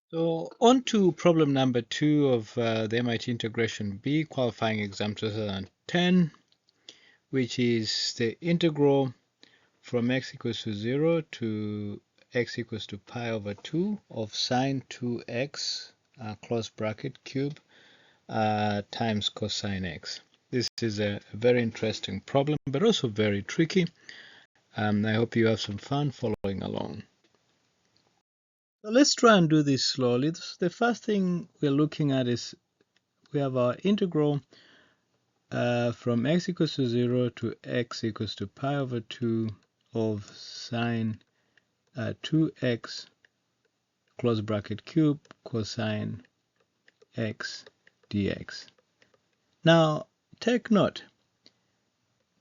So on to problem number 2 of the MIT Integration B qualifying exam 2010, which is the integral from x equals to 0 to x equals to pi over 2 of sine 2x close bracket cube times cosine x. This is a very interesting problem, but also very tricky. I hope you have some fun following along. So let's try and do this slowly. The first thing we're looking at is we have our integral from x equals to 0 to x equals to pi over 2 of sine 2x close bracket cube cosine x dx. Now take note,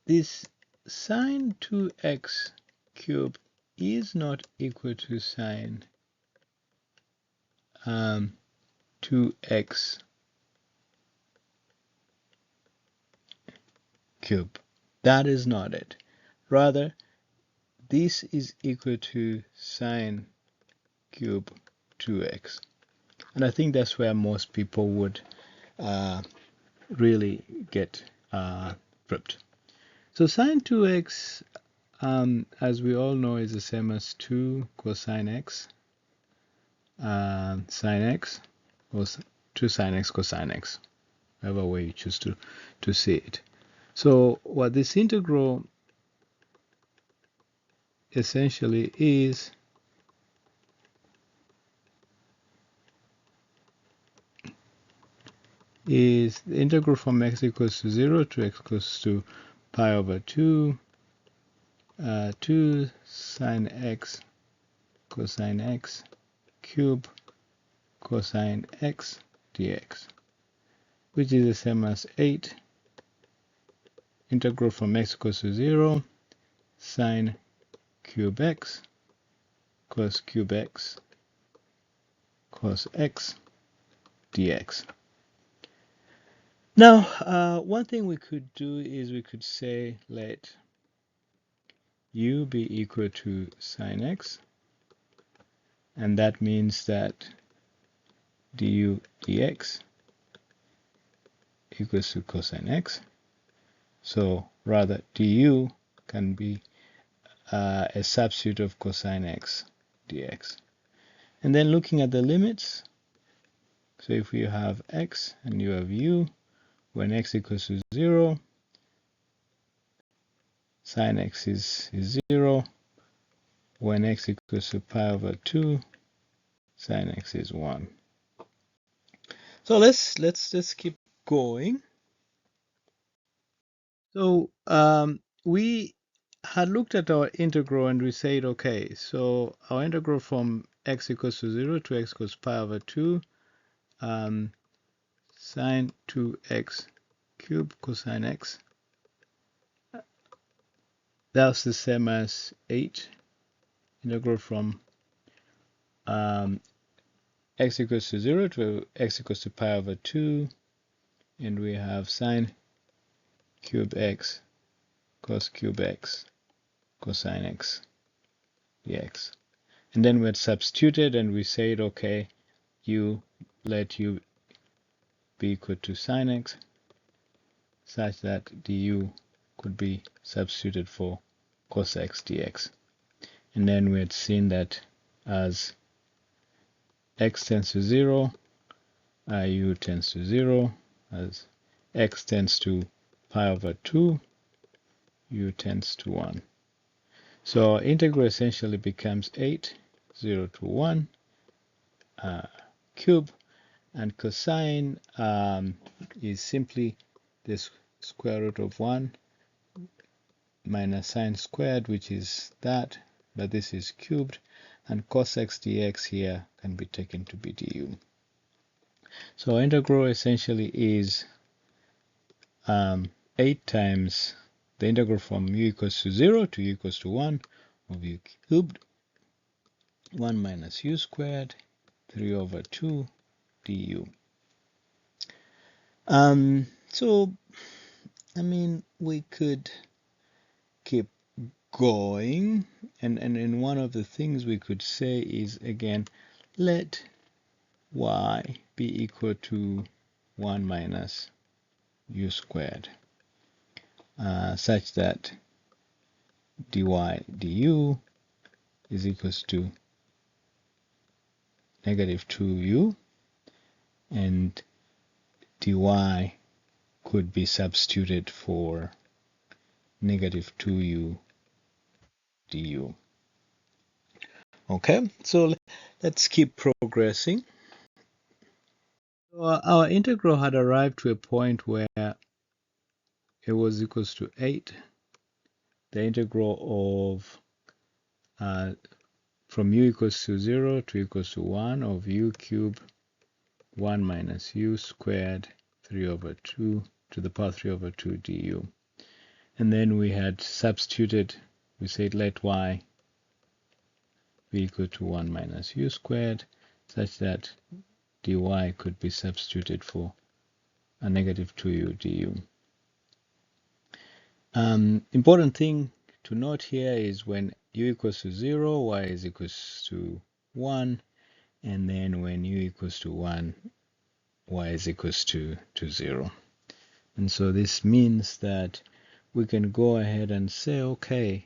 this sine 2x cube is not equal to sine 2x cube. That is not it. Rather, this is equal to sine cube 2x. And I think that's where most people would really get tripped. So sine 2x, as we all know, is the same as 2 cosine x sine x, or 2 sine x cosine x, whatever way you choose to see it. So what this integral essentially is the integral from x equals to 0 to x equals to pi over 2 2 sine x cosine x cube cosine x dx, which is the same as 8 integral from x equals to 0 sine cube x cos cube x cos x dx. Now, one thing we could do is we could say let u be equal to sine x, and that means that du dx equals to cosine x. So rather du can be a substitute of cosine x dx. And then looking at the limits, so if you have x and you have u, when x equals to 0, sine x is 0. When x equals to pi over 2, sine x is 1. So let's just keep going. So we had looked at our integral and we said, okay, so our integral from x equals to 0 to x equals pi over 2 sine 2x cube cosine x, that's the same as 8 integral from x equals to 0 to x equals to pi over 2, and we have sine cube x cos cube x cosine x dx. And then we had substituted and we said, okay, let u be equal to sine x such that du could be substituted for cos x dx. And then we had seen that as x tends to 0, u tends to 0, as x tends to pi over 2, u tends to 1. So our integral essentially becomes 8, 0 to 1 cube, and cosine is simply the square root of 1 minus sine squared, which is that, but this is cubed, and cos x dx here can be taken to be du. So our integral essentially is 8 times the integral from u equals to 0 to u equals to 1 of u cubed, 1 minus u squared, 3 over 2 du. So, I mean, we could keep going, and one of the things we could say is, again, let y be equal to 1 minus u squared, such that dy du is equals to negative 2u, and dy could be substituted for negative 2u du. Okay, so let's keep progressing. So our integral had arrived to a point where it was equals to 8. The integral of from u equals to 0 to equals to 1 of u cubed 1 minus u squared 3 over 2 to the power 3 over 2 du. And then we had substituted, we said let y be equal to 1 minus u squared, such that dy could be substituted for a negative 2u du. Important thing to note here is when u equals to 0, y is equals to 1, and then when u equals to 1, y is equals to 0. And so this means that we can go ahead and say, okay,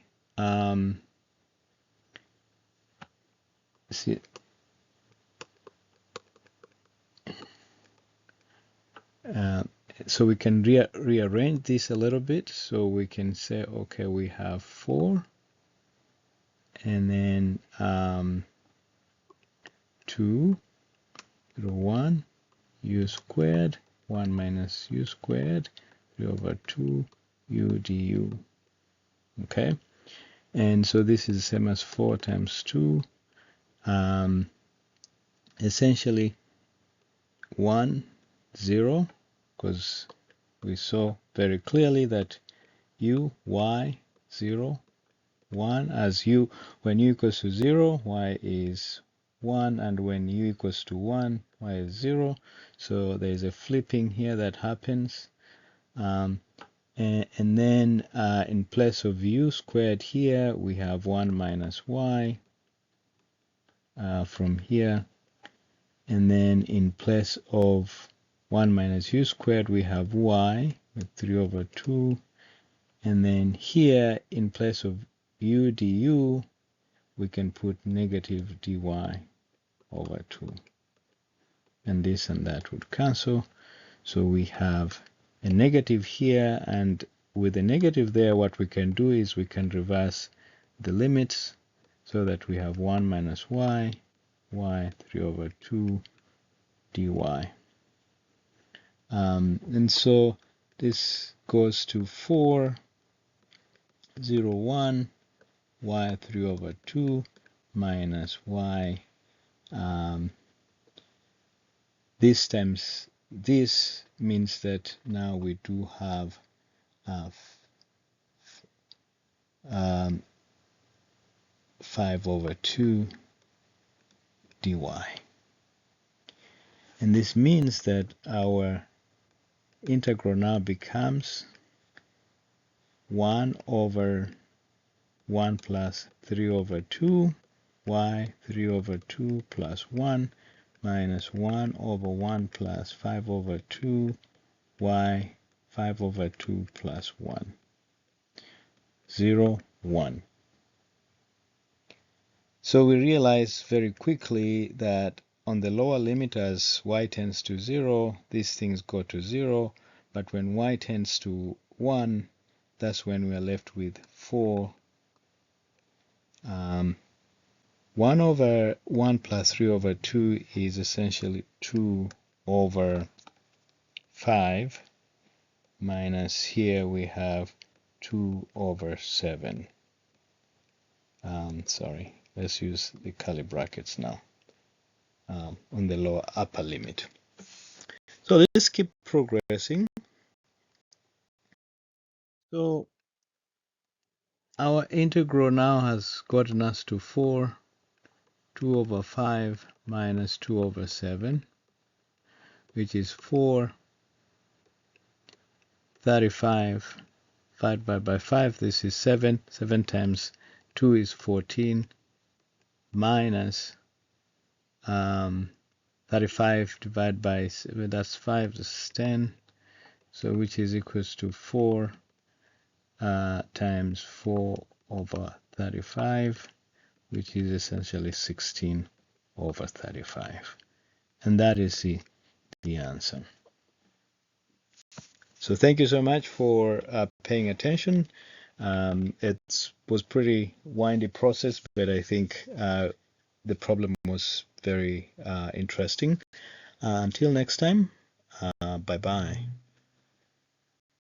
so we can rearrange this a little bit. So we can say, okay, we have 4, and then 2, 0, 1, u squared, 1 minus u squared, 3 over 2 u du. Okay, and so this is the same as 4 times 2. Essentially 1, 0, because we saw very clearly that u, y, 0, 1, as u, when u equals to 0, y is 1, and when u equals to 1, y is 0. So there's a flipping here that happens. And then in place of u squared here, we have 1 minus y from here. And then in place of 1 minus u squared, we have y with 3 over 2. And then here, in place of u du, we can put negative dy over 2. And this and that would cancel. So we have a negative here, and with a negative there, what we can do is we can reverse the limits so that we have 1 minus y, 3 over 2 dy. And so this goes to 4, 0, 1, y 3 over 2 minus y. This times this means that now we do have 5 over 2 dy. And this means that our integral now becomes 1 over 1 plus 3 over 2 y 3 over 2 plus 1 minus 1 over 1 plus 5 over 2 y 5 over 2 plus 1. 0, 1. So we realize very quickly that on the lower limit, as y tends to 0, these things go to 0, but when y tends to 1, that's when we are left with 4. 1 over 1 plus 3 over 2 is essentially 2 over 5, minus here we have 2 over 7. Sorry, let's use the curly brackets now on the lower upper limit. So let's keep progressing. So our integral now has gotten us to 4, 2 over 5 minus 2 over 7, which is 4, 35, divided by 5, this is 7. 7 times 2 is 14, minus 35 divided by 7, that's 5, this is 10. So which is equals to 4 times 4 over 35, which is essentially 16 over 35. And that is the answer. So thank you so much for paying attention. It was pretty windy process, but I think the problem was very interesting. Until next time, bye-bye.